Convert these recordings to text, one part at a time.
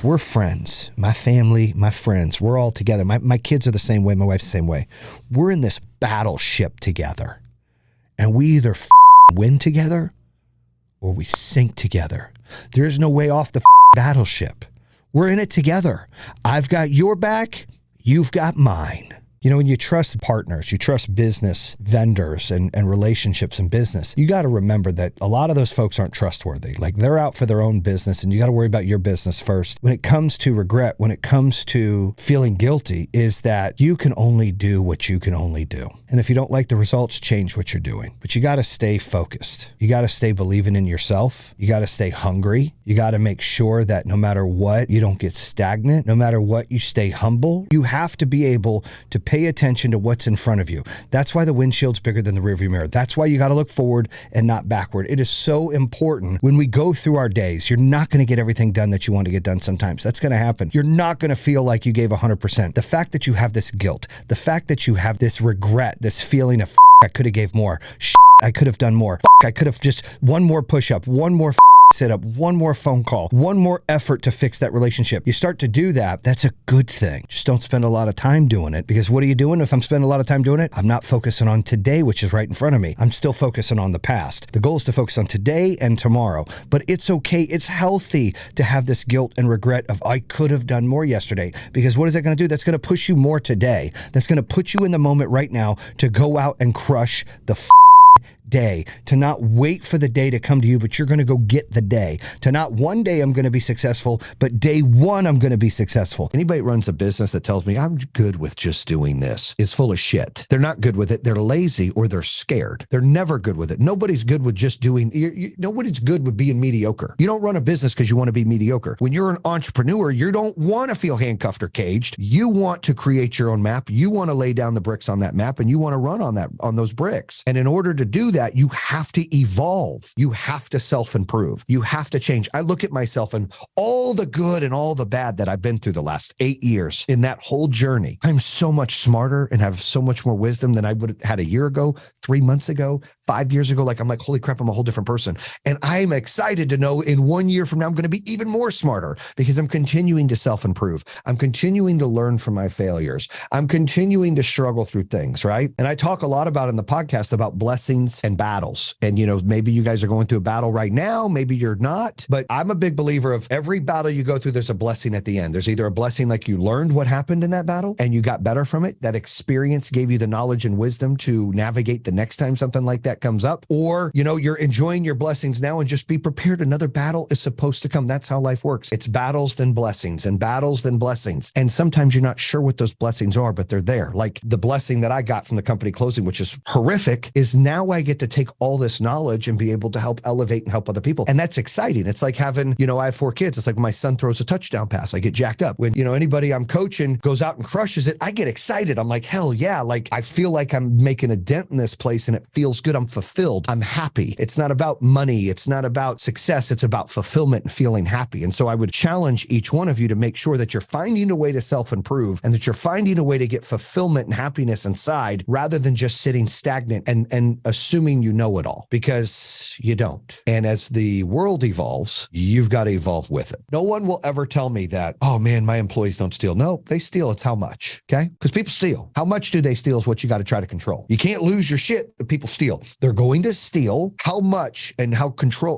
if we're friends, my family, my friends, we're all together. My kids are the same way. My wife's the same way. We're in this battleship together. And we either win together or we sink together. There's no way off the battleship. We're in it together. I've got your back. You've got mine. You know, when you trust partners, you trust business vendors and relationships in business, you got to remember that a lot of those folks aren't trustworthy. Like, they're out for their own business, and you got to worry about your business first. When it comes to regret, when it comes to feeling guilty, is that you can only do what you can only do. And if you don't like the results, change what you're doing. But you got to stay focused. You got to stay believing in yourself. You got to stay hungry. You got to make sure that no matter what, you don't get stagnant. No matter what, you stay humble. You have to be able to pay attention to what's in front of you. That's why the windshield's bigger than the rearview mirror. That's why you got to look forward and not backward. It is so important when we go through our days. You're not going to get everything done that you want to get done sometimes. That's going to happen. You're not going to feel like you gave 100%. The fact that you have this guilt, the fact that you have this regret, this feeling of I could have gave more, I could have done more, I could have just one more push-up, one more sit up, one more phone call, one more effort to fix that relationship. You start to do that, that's a good thing. Just don't spend a lot of time doing it, because what are you doing if I'm spending a lot of time doing it? I'm not focusing on today, which is right in front of me. I'm still focusing on the past. The goal is to focus on today and tomorrow, but it's okay. It's healthy to have this guilt and regret of I could have done more yesterday, because what is that going to do? That's going to push you more today. That's going to put you in the moment right now to go out and crush the day, to not wait for the day to come to you, but you're going to go get the day. To not one day I'm going to be successful, but day one I'm going to be successful. Anybody runs a business that tells me I'm good with just doing this is full of shit. They're not good with it. They're lazy or they're scared. They're never good with it. Nobody's good with just doing, nobody's good with being mediocre. You don't run a business because you want to be mediocre. When you're an entrepreneur, you don't want to feel handcuffed or caged. You want to create your own map. You want to lay down the bricks on that map, and you want to run on those bricks. And in order to do that, you have to evolve. You have to self-improve. You have to change. I look at myself and all the good and all the bad that I've been through the last 8 years in that whole journey. I'm so much smarter and have so much more wisdom than I would have had a year ago, 3 months ago, 5 years ago. Like, I'm like, holy crap, I'm a whole different person. And I'm excited to know in 1 year from now, I'm going to be even more smarter, because I'm continuing to self-improve. I'm continuing to learn from my failures. I'm continuing to struggle through things, right? And I talk a lot about in the podcast about blessings and battles. And, maybe you guys are going through a battle right now. Maybe you're not. But I'm a big believer of every battle you go through, there's a blessing at the end. There's either a blessing like you learned what happened in that battle and you got better from it. That experience gave you the knowledge and wisdom to navigate the next time something like that comes up. Or, you're enjoying your blessings now and just be prepared. Another battle is supposed to come. That's how life works. It's battles, then blessings, and battles, then blessings. And sometimes you're not sure what those blessings are, but they're there. Like the blessing that I got from the company closing, which is horrific, is now I get to take all this knowledge and be able to help elevate and help other people. And that's exciting. It's like having, I have 4 kids. It's like my son throws a touchdown pass, I get jacked up. When, anybody I'm coaching goes out and crushes it, I get excited. I'm like, hell yeah. Like, I feel like I'm making a dent in this place and it feels good. I'm fulfilled. I'm happy. It's not about money. It's not about success. It's about fulfillment and feeling happy. And so I would challenge each one of you to make sure that you're finding a way to self-improve and that you're finding a way to get fulfillment and happiness inside, rather than just sitting stagnant and assuming you know it all, because you don't. And as the world evolves, you've got to evolve with it. No one will ever tell me that, oh man, my employees don't steal. No, they steal. It's how much. Okay. Because people steal. How much do they steal is what you got to try to control. You can't lose your shit that people steal. They're going to steal. How much and how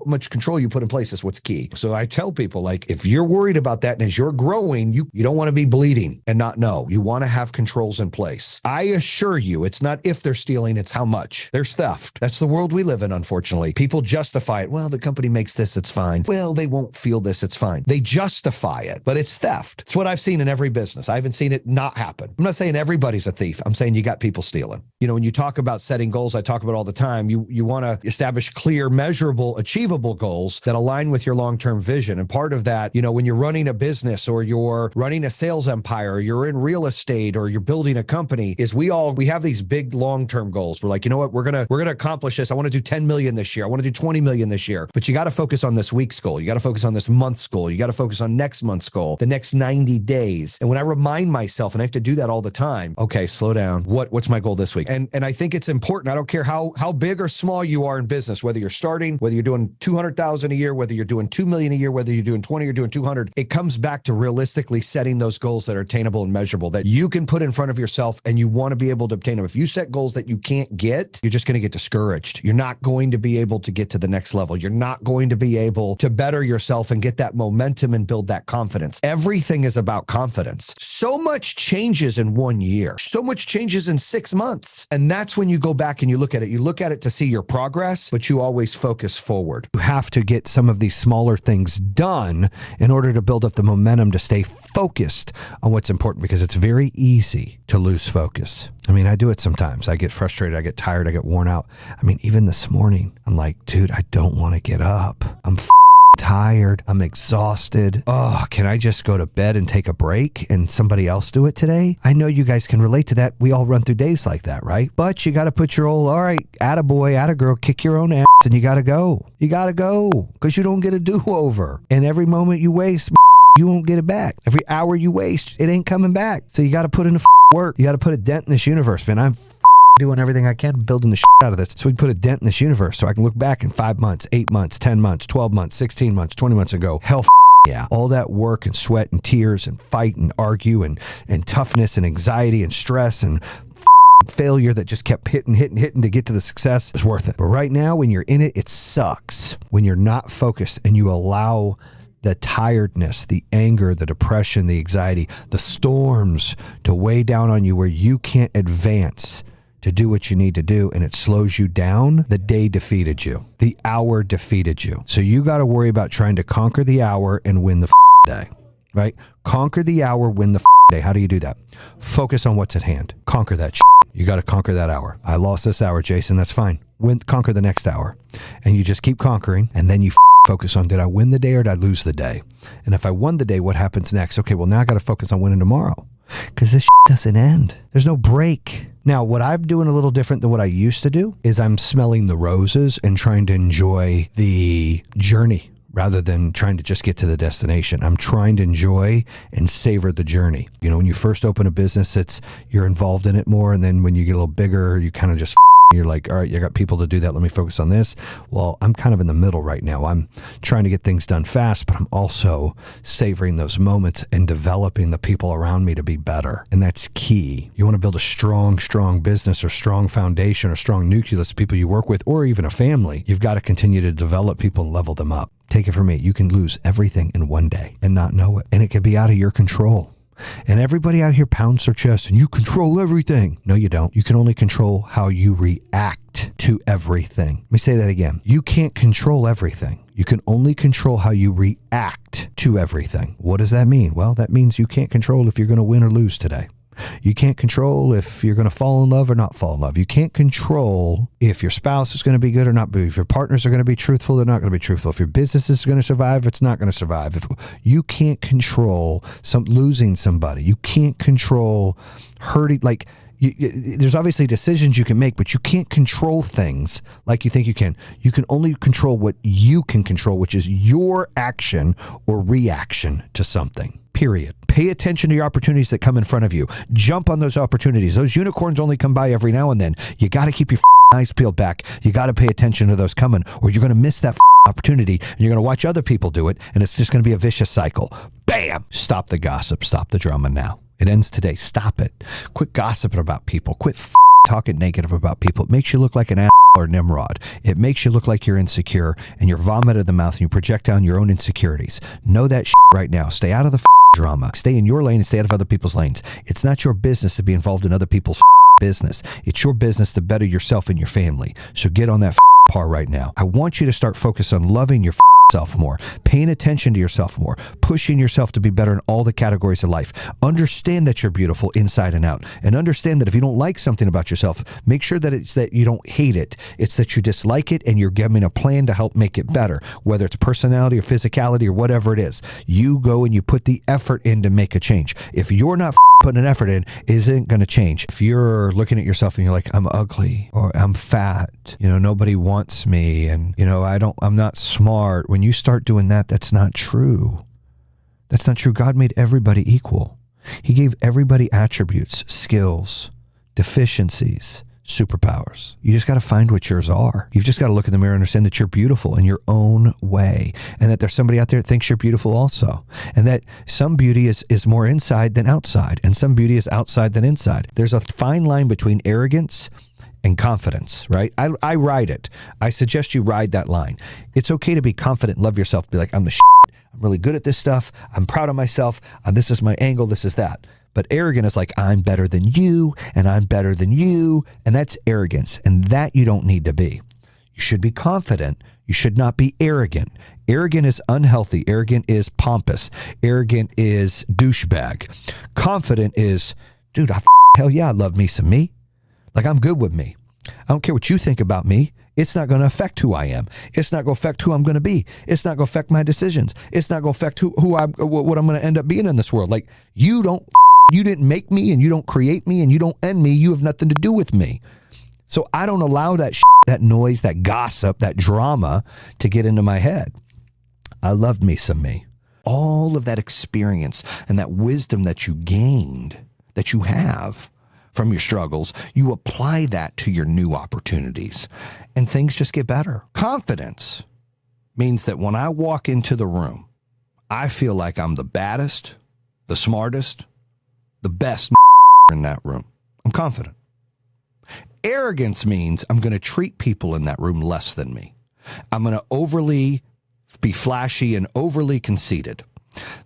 much control you put in place is what's key. So I tell people, like, if you're worried about that and as you're growing, you don't want to be bleeding and not know. You want to have controls in place. I assure you, it's not if they're stealing, it's how much. There's theft. That's the world we live in, unfortunately. People justify it. Well, the company makes this, it's fine. Well, they won't feel this, it's fine. They justify it, but it's theft. It's what I've seen in every business. I haven't seen it not happen. I'm not saying everybody's a thief. I'm saying you got people stealing. When you talk about setting goals, I talk about all the time, you want to establish clear, measurable, achievable goals that align with your long-term vision. And part of that, when you're running a business or you're running a sales empire, or you're in real estate or you're building a company, is we have these big long-term goals. We're like, you know what, we're going to accomplish this. I want to do 10 million this year. I want to do 20 million this year. But you got to focus on this week's goal. You got to focus on this month's goal. You got to focus on next month's goal, the next 90 days. And when I remind myself, and I have to do that all the time, okay, slow down. What's my goal this week? And I think it's important. I don't care how how big or small you are in business, whether you're starting, whether you're doing 200,000 a year, whether you're doing 2 million a year, whether you're doing 20 or doing 200, it comes back to realistically setting those goals that are attainable and measurable that you can put in front of yourself and you want to be able to obtain them. If you set goals that you can't get, you're just going to get discouraged. You're not going to be able to get to the next level. You're not going to be able to better yourself and get that momentum and build that confidence. Everything is about confidence. So much changes in 1 year. So much changes in 6 months. And that's when you go back and you look at it. You look at it to see your progress, but you always focus forward. You have to get some of these smaller things done in order to build up the momentum to stay focused on what's important, because it's very easy to lose focus. I mean, I do it sometimes. I get frustrated. I get tired. I get worn out. I mean, even this morning, I'm like, dude, I don't want to get up. I'm tired. I'm exhausted. Oh, can I just go to bed and take a break and somebody else do it today? I know you guys can relate to that. We all run through days like that, right? But you got to put your all right, attaboy, attagirl, kick your own ass and you got to go. You got to go because you don't get a do-over. And every moment you waste, you won't get it back. Every hour you waste, it ain't coming back. So you got to put in the work. You got to put a dent in this universe, man. I'm doing everything I can, building the out of this so we can put a dent in this universe so I can look back in 5 months, 8 months, 10 months, 12 months, 16 months, 20 months ago. Hell yeah. All that work and sweat and tears and fight and argue and toughness and anxiety and stress and failure that just kept hitting to get to the success is worth it. But right now, when you're in it, it sucks. When you're not focused and you allow the tiredness, the anger, the depression, the anxiety, the storms to weigh down on you where you can't advance to do what you need to do, and it slows you down, the day defeated you. The hour defeated you. So you got to worry about trying to conquer the hour and win the day, right? Conquer the hour, win the day. How do you do that? Focus on what's at hand. Conquer that You got to conquer that hour. I lost this hour, Jayson. That's fine. Conquer the next hour. And you just keep conquering, and then you focus on, did I win the day or did I lose the day? And if I won the day, what happens next? Okay, well, now I got to focus on winning tomorrow, because this doesn't end. There's no break. Now, what I'm doing a little different than what I used to do is I'm smelling the roses and trying to enjoy the journey rather than trying to just get to the destination. I'm trying to enjoy and savor the journey. You know, when you first open a business, you're involved in it more. And then when you get a little bigger, you kind of just you're like, all right, you got people to do that. Let me focus on this. Well, I'm kind of in the middle right now. I'm trying to get things done fast, but I'm also savoring those moments and developing the people around me to be better. And that's key. You want to build a strong business or strong foundation or strong nucleus of people you work with, or even a family. You've got to continue to develop people and level them up. Take it from me. You can lose everything in one day and not know it. And it can be out of your control. And everybody out here pounds their chest and you control everything. No, you don't. You can only control how you react to everything. Let me say that again. You can't control everything. You can only control how you react to everything. What does that mean? Well, that means you can't control if you're going to win or lose today. You can't control if you're going to fall in love or not fall in love. You can't control if your spouse is going to be good or not. If your partners are going to be truthful or not going to be truthful. If your business is going to survive, it's not going to survive. If you can't control losing somebody, you can't control hurting. Like there's obviously decisions you can make, but you can't control things like you think you can. You can only control what you can control, which is your action or reaction to something. Period. Pay attention to your opportunities that come in front of you. Jump on those opportunities. Those unicorns only come by every now and then. You got to keep your eyes peeled back. You got to pay attention to those coming, or you're going to miss that opportunity, and you're going to watch other people do it, and it's just going to be a vicious cycle. Bam! Stop the gossip. Stop the drama now. It ends today. Stop it. Quit gossiping about people. Quit talking negative about people. It makes you look like an asshole or Nimrod. It makes you look like you're insecure, and you're vomit in the mouth, and you project down your own insecurities. Know that right now. Stay out of the drama. Stay in your lane and stay out of other people's lanes. It's not your business to be involved in other people's business. It's your business to better yourself and your family. So get on that par right now. I want you to start focus on loving your yourself more, paying attention to yourself more, pushing yourself to be better in all the categories of life. Understand that you're beautiful inside and out, and understand that if you don't like something about yourself, make sure that it's that you don't hate it. It's that you dislike it and you're giving a plan to help make it better, whether it's personality or physicality or whatever it is. You go and you put the effort in to make a change. If you're not putting an effort in, it isn't going to change. If you're looking at yourself and you're like, I'm ugly, or I'm fat, nobody wants me, and I'm not smart. When you start doing that, that's not true. That's not true. God made everybody equal. He gave everybody attributes, skills, deficiencies, superpowers. You just got to find what yours are. You've just got to look in the mirror and understand that you're beautiful in your own way, and that there's somebody out there that thinks you're beautiful also, and that some beauty is more inside than outside, and some beauty is outside than inside. There's a fine line between arrogance and confidence, right? I ride it. I suggest you ride that line. It's okay to be confident and love yourself. Be like, I'm the shit. I'm really good at this stuff. I'm proud of myself. This is my angle. This is that. But arrogant is like, I'm better than you, and I'm better than you. And that's arrogance. And that you don't need to be. You should be confident. You should not be arrogant. Arrogant is unhealthy. Arrogant is pompous. Arrogant is douchebag. Confident is, dude, hell yeah, I love me some me. Like, I'm good with me. I don't care what you think about me. It's not going to affect who I am. It's not going to affect who I'm going to be. It's not going to affect my decisions. It's not going to affect what I'm going to end up being in this world. Like, you didn't make me, and you don't create me, and you don't end me. You have nothing to do with me. So I don't allow that that noise, that gossip, that drama to get into my head. I loved me some me. All of that experience and that wisdom that you gained, that you have from your struggles, you apply that to your new opportunities, and things just get better. Confidence means that when I walk into the room, I feel like I'm the baddest, the smartest, the best in that room. I'm confident. Arrogance means I'm going to treat people in that room less than me. I'm going to overly be flashy and overly conceited.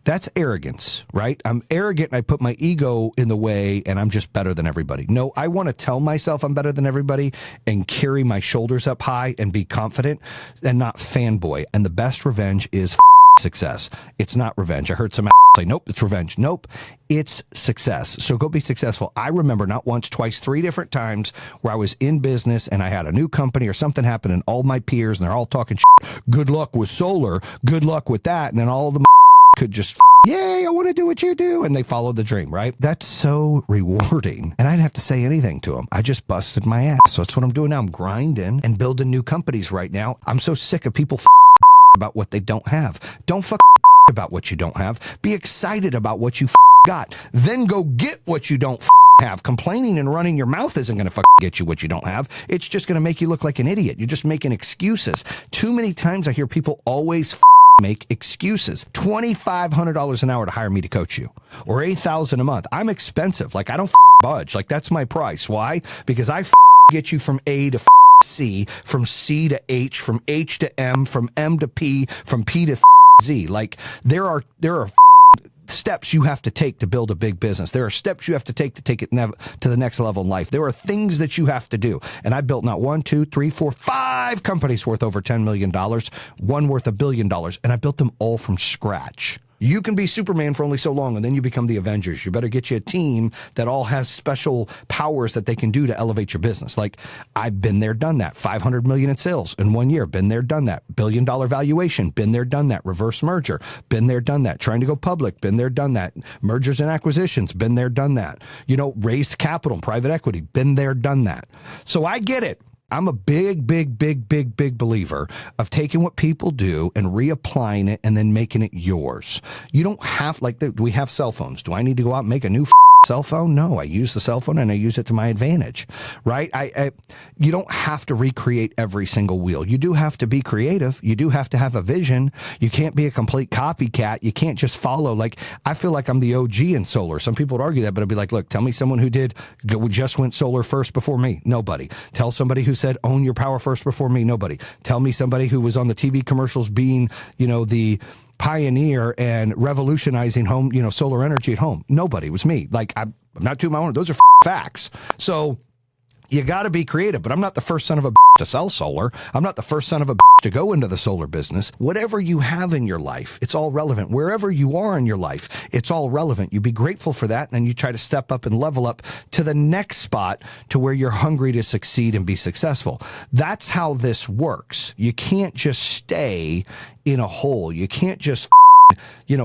That's arrogance, right? I'm arrogant and I put my ego in the way and I'm just better than everybody. No, I want to tell myself I'm better than everybody and carry my shoulders up high and be confident and not fanboy. And the best revenge is success. It's not revenge. I heard some say, nope, it's revenge. Nope, it's success. So go be successful. I remember not once, twice, 3 different times where I was in business and I had a new company or something happened and all my peers, and they're all talking shit. Good luck with solar. Good luck with that. And then all of them could just, yay, I want to do what you do. And they followed the dream, right? That's so rewarding. And I didn't have to say anything to them. I just busted my ass. So that's what I'm doing now. I'm grinding and building new companies right now. I'm so sick of people about what they don't have. Don't about what you don't have. Be excited about what you got. Then go get what you don't have. Complaining and running your mouth isn't going to get you what you don't have. It's just going to make you look like an idiot. You're just making excuses. Too many times I hear people always make excuses. $2,500 an hour to hire me to coach you, or $8,000 a month. I'm expensive. Like, I don't budge. Like, that's my price. Why? Because I get you from A to C, from C to H, from H to M, from M to P, from P to Z. Like, there are steps you have to take to build a big business. There are steps you have to take it to the next level in life. There are things that you have to do. And I built not 1, 2, 3, 4, 5 companies worth over $10 million, one worth $1 billion. And I built them all from scratch. You can be Superman for only so long, and then you become the Avengers. You better get you a team that all has special powers that they can do to elevate your business. Like, I've been there, done that. 500 million in sales in 1 year. Been there, done that. $1 billion valuation. Been there, done that. Reverse merger. Been there, done that. Trying to go public. Been there, done that. Mergers and acquisitions. Been there, done that. Raised capital, private equity. Been there, done that. So I get it. I'm a big believer of taking what people do and reapplying it and then making it yours. You don't have, we have cell phones. Do I need to go out and make a new cell phone? No, I use the cell phone and I use it to my advantage, right? You don't have to recreate every single wheel. You do have to be creative. You do have to have a vision. You can't be a complete copycat. You can't just follow. I feel like I'm the OG in solar. Some people would argue that, but I'd be like, look, tell me someone who just went solar first before me. Nobody. Tell somebody who said own your power first before me. Nobody. Tell me somebody who was on the TV commercials being, the pioneer and revolutionizing home, solar energy at home. Nobody. It was me. I'm not doing my own. Those are facts. So you got to be creative, but I'm not the first son of a to sell solar. I'm not the first son of a to go into the solar business. Whatever you have in your life, it's all relevant. Wherever you are in your life, it's all relevant. You be grateful for that, and then you try to step up and level up to the next spot to where you're hungry to succeed and be successful. That's how this works. You can't just stay in a hole. You can't just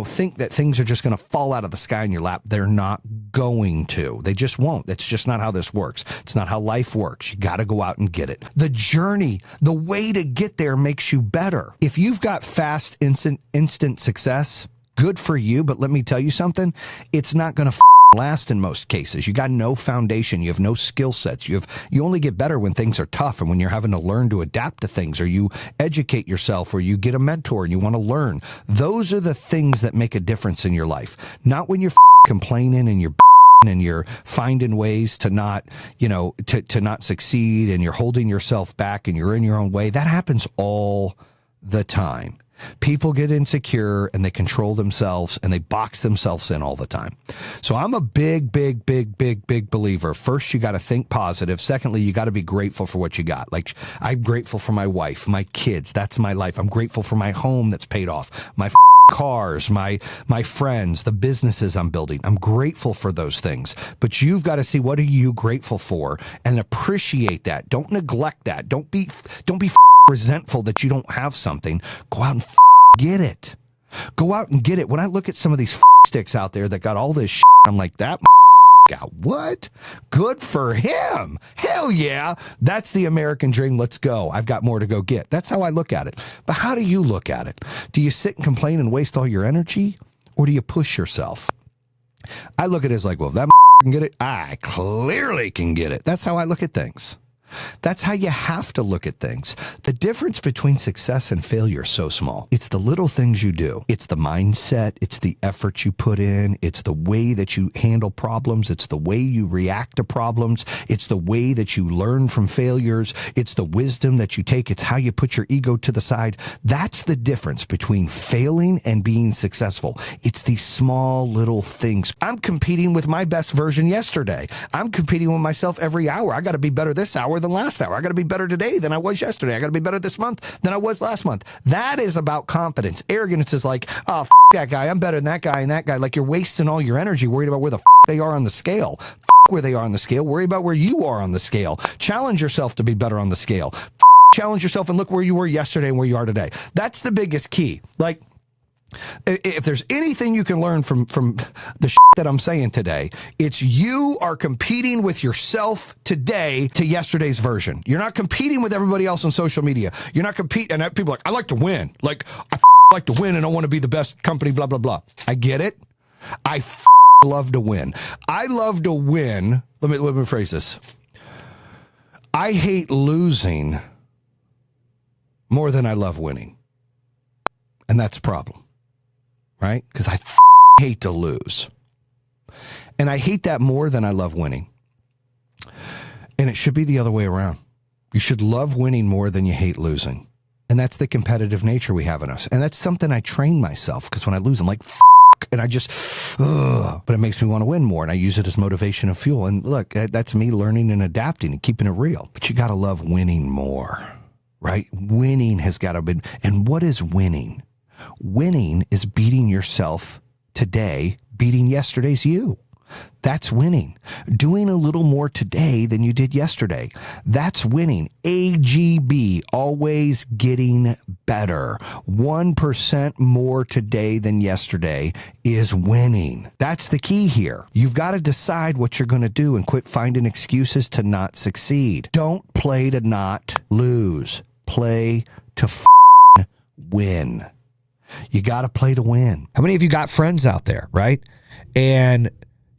think that things are just going to fall out of the sky in your lap. They're not going to. They just won't. That's just not how this works. It's not how life works. You got to go out and get it. The journey, the way to get there makes you better. If you've got fast, instant success, good for you. But let me tell you something. It's not going to last in most cases. You got no foundation. You have no skill sets. You only get better when things are tough and when you're having to learn to adapt to things, or you educate yourself, or you get a mentor and you want to learn. Those are the things that make a difference in your life. Not when you're complaining and you're finding ways to not, to not succeed, and you're holding yourself back and you're in your own way. That happens all the time. People get insecure and they control themselves and they box themselves in all the time. So I'm a big believer. First, you got to think positive. Secondly, you got to be grateful for what you got. Like, I'm grateful for my wife, my kids. That's my life. I'm grateful for my home that's paid off, my cars, my friends, the businesses I'm building. I'm grateful for those things. But you've got to see, what are you grateful for, and appreciate that. Don't neglect that. Don't be resentful that you don't have something. Go out and get it. Go out and get it. When I look at some of these sticks out there that got all this shit, I'm like, that got what? Good for him. Hell yeah. That's the American dream. Let's go. I've got more to go get. That's how I look at it. But how do you look at it? Do you sit and complain and waste all your energy, or do you push yourself? I look at it as like, well, if that can get it, I clearly can get it. That's how I look at things. That's how you have to look at things. The difference between success and failure is so small. It's the little things you do. It's the mindset. It's the effort you put in. It's the way that you handle problems. It's the way you react to problems. It's the way that you learn from failures. It's the wisdom that you take. It's how you put your ego to the side. That's the difference between failing and being successful. It's these small little things. I'm competing with my best version yesterday. I'm competing with myself every hour. I got to be better this hour than last hour. I got to be better today than I was yesterday. I got to be better this month than I was last month. That is about confidence. Arrogance is like, oh, that guy, I'm better than that guy and that guy. Like, you're wasting all your energy worried about where the they are on the scale. Where they are on the scale. Worry about where you are on the scale. Challenge yourself to be better on the scale. Challenge yourself and look where you were yesterday and where you are today. That's the biggest key. Like, if there's anything you can learn from the shit that I'm saying today, it's you are competing with yourself today to yesterday's version. You're not competing with everybody else on social media. You're not competing. And people are like, I like to win. Like, I like to win and I want to be the best company, blah, blah, blah. I get it. I love to win. I love to win. Let me phrase this. I hate losing more than I love winning. And that's a problem. Right? Because I hate to lose. And I hate that more than I love winning. And it should be the other way around. You should love winning more than you hate losing. And that's the competitive nature we have in us. And that's something I train myself, because when I lose, I'm like, and I just, but it makes me want to win more. And I use it as motivation and fuel. And look, that's me learning and adapting and keeping it real. But you got to love winning more, right? Winning has got to be. And what is winning? Winning is beating yourself today, beating yesterday's you. That's winning. Doing a little more today than you did yesterday. That's winning. AGB, always getting better. 1% more today than yesterday is winning. That's the key here. You've got to decide what you're going to do and quit finding excuses to not succeed. Don't play to not lose. Play to win. You got to play to win. How many of you got friends out there, right? And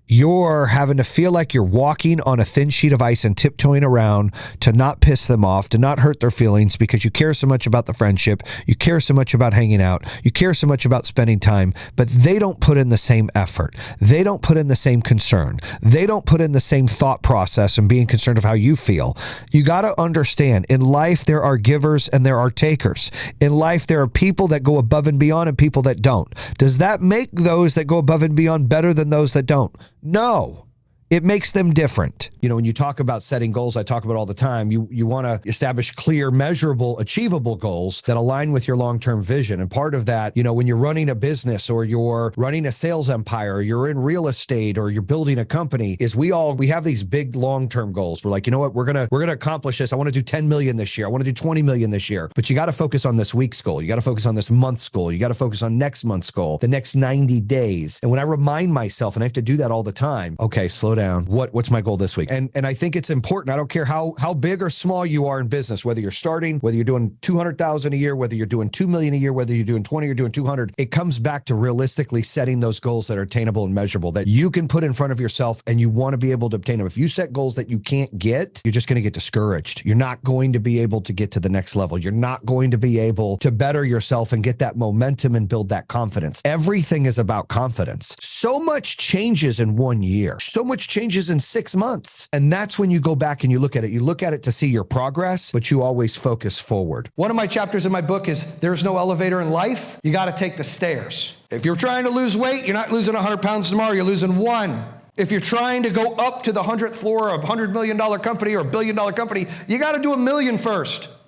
you're having to feel like you're walking on a thin sheet of ice and tiptoeing around to not piss them off, to not hurt their feelings, because you care so much about the friendship, you care so much about hanging out, you care so much about spending time, but they don't put in the same effort. They don't put in the same concern. They don't put in the same thought process and being concerned of how you feel. You got to understand, in life, there are givers and there are takers. In life, there are people that go above and beyond and people that don't. Does that make those that go above and beyond better than those that don't? No, it makes them different. You know, when you talk about setting goals, I talk about all the time, you want to establish clear, measurable, achievable goals that align with your long-term vision. And part of that, you know, when you're running a business or you're running a sales empire, or you're in real estate or you're building a company, is we have these big long-term goals. We're like, you know what, we're going to accomplish this. I want to do 10 million this year. I want to do 20 million this year. But you got to focus on this week's goal. You got to focus on this month's goal. You got to focus on next month's goal, the next 90 days. And when I remind myself, and I have to do that all the time, okay, slow down. down. What's my goal this week? And I think it's important. I don't care how big or small you are in business, whether you're starting, whether you're doing 200,000 a year, whether you're doing 2 million a year, whether you're doing 20 or doing 200, it comes back to realistically setting those goals that are attainable and measurable that you can put in front of yourself, and you want to be able to obtain them. If you set goals that you can't get, you're just going to get discouraged. You're not going to be able to get to the next level. You're not going to be able to better yourself and get that momentum and build that confidence. Everything is about confidence. So much changes in 1 year. So much changes in 6 months. And that's when you go back and you look at it. You look at it to see your progress, but you always focus forward. One of my chapters in my book is there's no elevator in life. You got to take the stairs. If you're trying to lose weight, you're not losing 100 pounds tomorrow. You're losing 1. If you're trying to go up to the 100th floor of a $100 million company or a $1 billion company, you got to do 1 million first,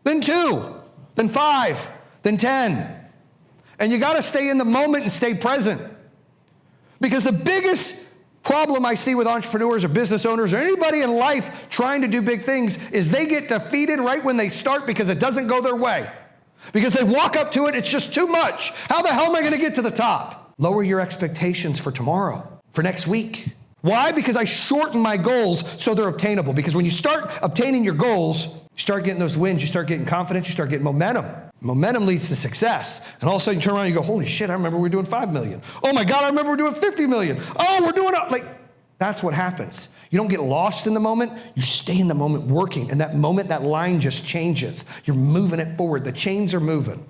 then 2, then 5, then 10. And you got to stay in the moment and stay present. Because the biggest problem I see with entrepreneurs or business owners or anybody in life trying to do big things is they get defeated right when they start because it doesn't go their way. Because they walk up to it, it's just too much. How the hell am I going to get to the top? Lower your expectations for tomorrow, for next week. Why? Because I shorten my goals so they're obtainable. Because when you start obtaining your goals, you start getting those wins, you start getting confidence, you start getting momentum. Momentum leads to success. And all of a sudden you turn around and you go, holy shit, I remember we were doing 5 million. Oh my God, I remember we're doing 50 million. Oh, we're doing it. Like, that's what happens. You don't get lost in the moment. You stay in the moment working. And that moment, that line just changes. You're moving it forward. The chains are moving.